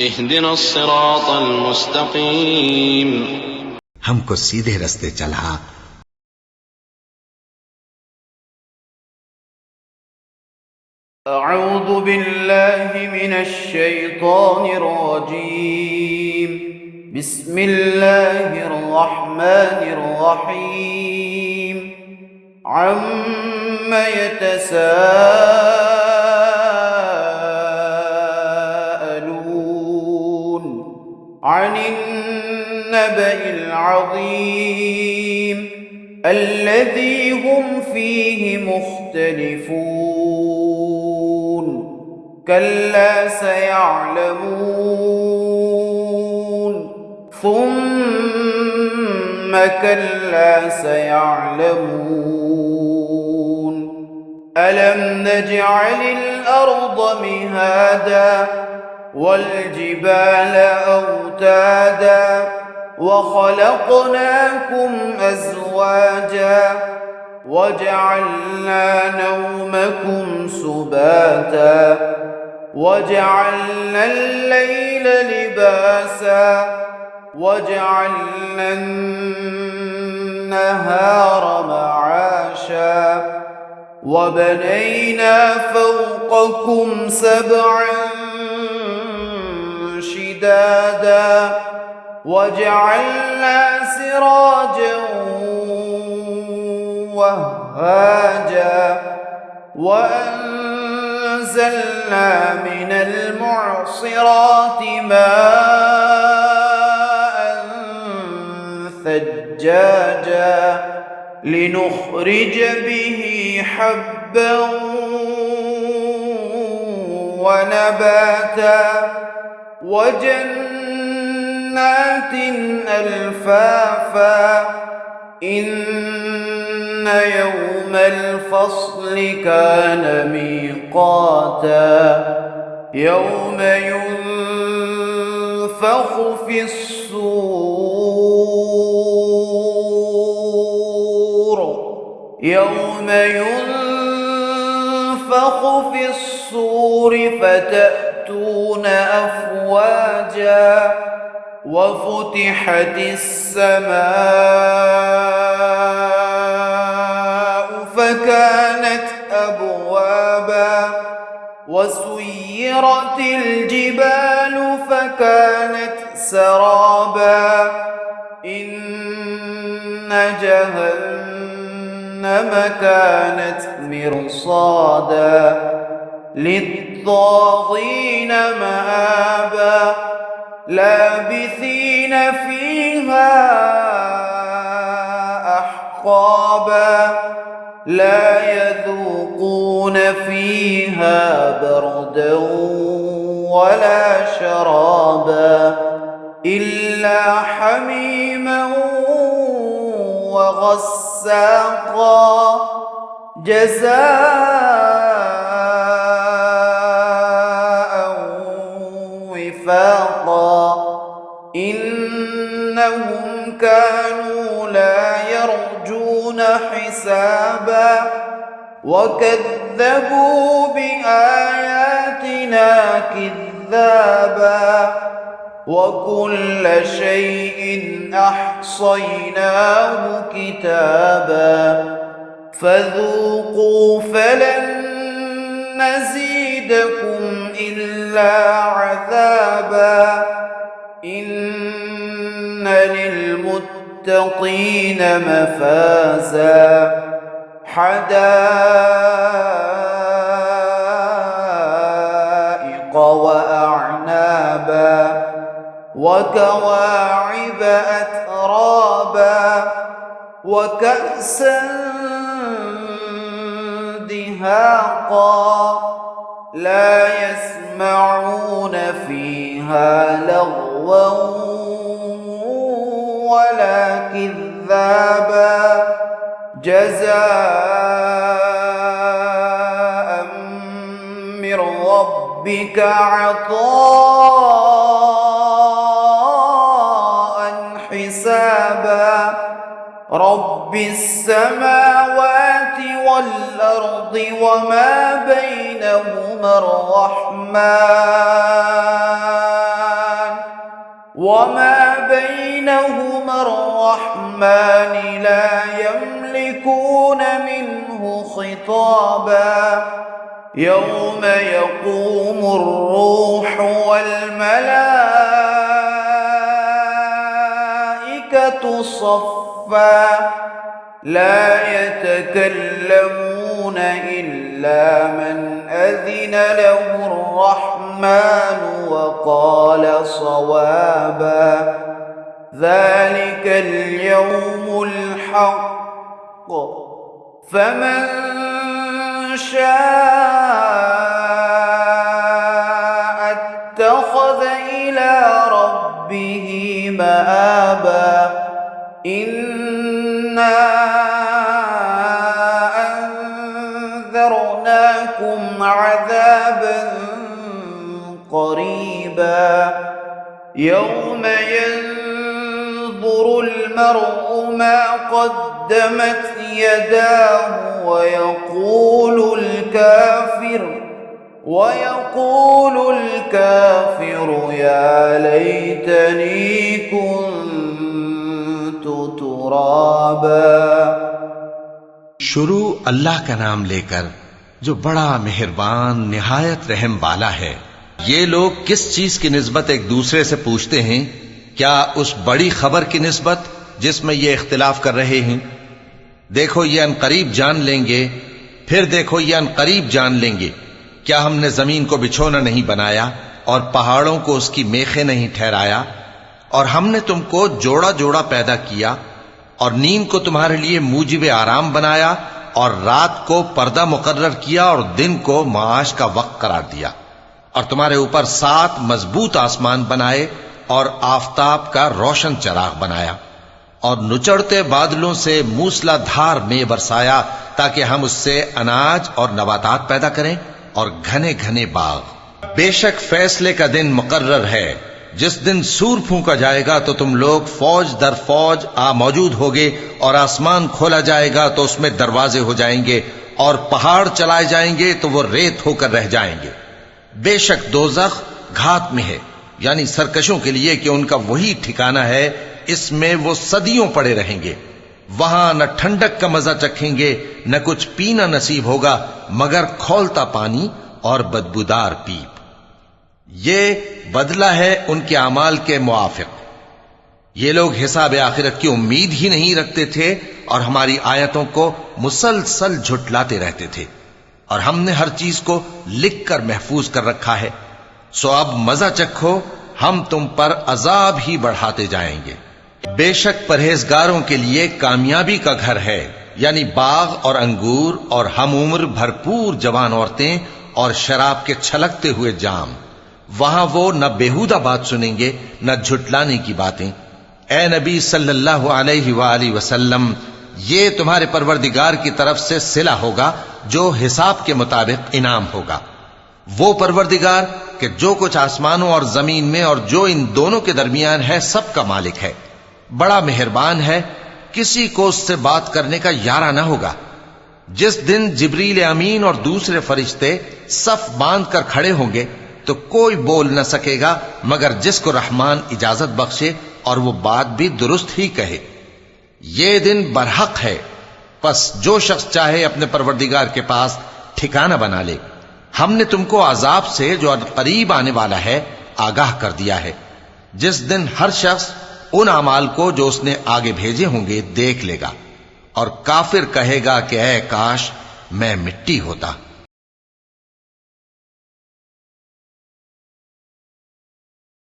اهدنا الصراط المستقيم हमको सीधे रास्ते चला। أعوذ بالله من الشيطان الرجيم. بسم الله الرحمن الرحيم. عما يتساءلون عن النبأ العظيم الذي هم فيه مختلفون. كلا سيعلمون ثم كلا سيعلمون. ألم نجعل الأرض مهادا والجبال أوتادا وخلقناكم أزواجا وجعلنا نومكم سباتا وجعلنا الليل لباسا وجعلنا النهار معاشا وبنينا فوقكم سبعا شدادا وجعلنا سراجا وهاجا وأنزلنا من المعصرات ماء ثجاجا لنخرج به حبا ونباتا وجنات ألفافا. إن يوم الفصل كان ميقاتا يوم ينفخ في الصور فتأتون أفواجا وفتحت السماء فكانت أبوابا وسيرت الجبال فكانت سرابا. إن جهنم كانت مرصادا للطاغين مآبا لابثين فيها أحقابا لا يذوقون فيها بردا ولا شرابا إلا حميما وغساقا جزاء وفاقا. إنهم كانوا لا يرجون حسابا وكذبوا بآياتنا كذابا وكل شيء أحصيناه كتابا فذوقوا فلن نزيدكم إلا عذابا. إن للمتقين مفازا حدائق وأعنابا وكواعب أترابا وكأسا دهاقا لا يسمعون فيها لغوا ولا كذابا جزاء من ربك عطاء حسابا. رب السماوات والأرض وما بينهما الرحمن وما بينهما الرحمن لا يملكون منه خطابا يوم يقوم الروح والملائكة صفا لا يتكلمون إلا من أذن له الرحمن وقال صوابا ذلك اليوم الحق فمن شاء اتخذ إلى ربه مآبا إنا أنذرناكم عذابا قريبا يوم ينظر المرء ما قدمت يداه ويقول الكافر يا ليتني كنت ترابا. شروع اللہ کا نام لے کر جو بڑا مہربان نہایت رحم والا ہے. یہ لوگ کس چیز کی نسبت ایک دوسرے سے پوچھتے ہیں؟ کیا اس بڑی خبر کی نسبت جس میں یہ اختلاف کر رہے ہیں؟ دیکھو یہ انقریب جان لیں گے، پھر دیکھو یہ انقریب جان لیں گے. کیا ہم نے زمین کو بچھونا نہیں بنایا اور پہاڑوں کو اس کی میخیں نہیں ٹھہرایا؟ اور ہم نے تم کو جوڑا جوڑا پیدا کیا اور نیند کو تمہارے لیے موجب آرام بنایا اور رات کو پردہ مقرر کیا اور دن کو معاش کا وقت قرار دیا اور تمہارے اوپر 7 مضبوط آسمان بنائے اور آفتاب کا روشن چراغ بنایا اور نچڑتے بادلوں سے موسلا دھار میں برسایا تاکہ ہم اس سے اناج اور نباتات پیدا کریں اور گھنے گھنے باغ. بے شک فیصلے کا دن مقرر ہے. جس دن سور پھونکا جائے گا تو تم لوگ فوج در فوج موجود ہوگے اور آسمان کھولا جائے گا تو اس میں دروازے ہو جائیں گے اور پہاڑ چلائے جائیں گے تو وہ ریت ہو کر رہ جائیں گے. بے شک دوزخ گھات میں ہے، یعنی سرکشوں کے لیے کہ ان کا وہی ٹھکانہ ہے، اس میں وہ صدیوں پڑے رہیں گے. وہاں نہ ٹھنڈک کا مزہ چکھیں گے نہ کچھ پینا نصیب ہوگا مگر کھولتا پانی اور بدبودار پیپ. یہ بدلہ ہے ان کے اعمال کے موافق. یہ لوگ حساب آخرت کی امید ہی نہیں رکھتے تھے اور ہماری آیتوں کو مسلسل جھٹلاتے رہتے تھے، اور ہم نے ہر چیز کو لکھ کر محفوظ کر رکھا ہے. سو اب مزہ چکھو، ہم تم پر عذاب ہی بڑھاتے جائیں گے. بے شک پرہیزگاروں کے لیے کامیابی کا گھر ہے، یعنی باغ اور انگور اور ہم عمر بھرپور جوان عورتیں اور شراب کے چھلکتے ہوئے جام. وہاں وہ نہ بیہودہ بات سنیں گے نہ جھٹلانے کی باتیں. اے نبی صلی اللہ علیہ وآلہ وسلم، یہ تمہارے پروردگار کی طرف سے صلہ ہوگا جو حساب کے مطابق انعام ہوگا. وہ پروردگار کہ جو کچھ آسمانوں اور زمین میں اور جو ان دونوں کے درمیان ہے سب کا مالک ہے، بڑا مہربان ہے، کسی کو اس سے بات کرنے کا یارہ نہ ہوگا. جس دن جبریل امین اور دوسرے فرشتے صف باندھ کر کھڑے ہوں گے تو کوئی بول نہ سکے گا مگر جس کو رحمان اجازت بخشے اور وہ بات بھی درست ہی کہے. یہ دن برحق ہے، پس جو شخص چاہے اپنے پروردگار کے پاس ٹھکانہ بنا لے. ہم نے تم کو عذاب سے جو قریب آنے والا ہے آگاہ کر دیا ہے، جس دن ہر شخص ان اعمال کو جو اس نے آگے بھیجے ہوں گے دیکھ لے گا، اور کافر کہے گا کہ اے کاش میں مٹی ہوتا.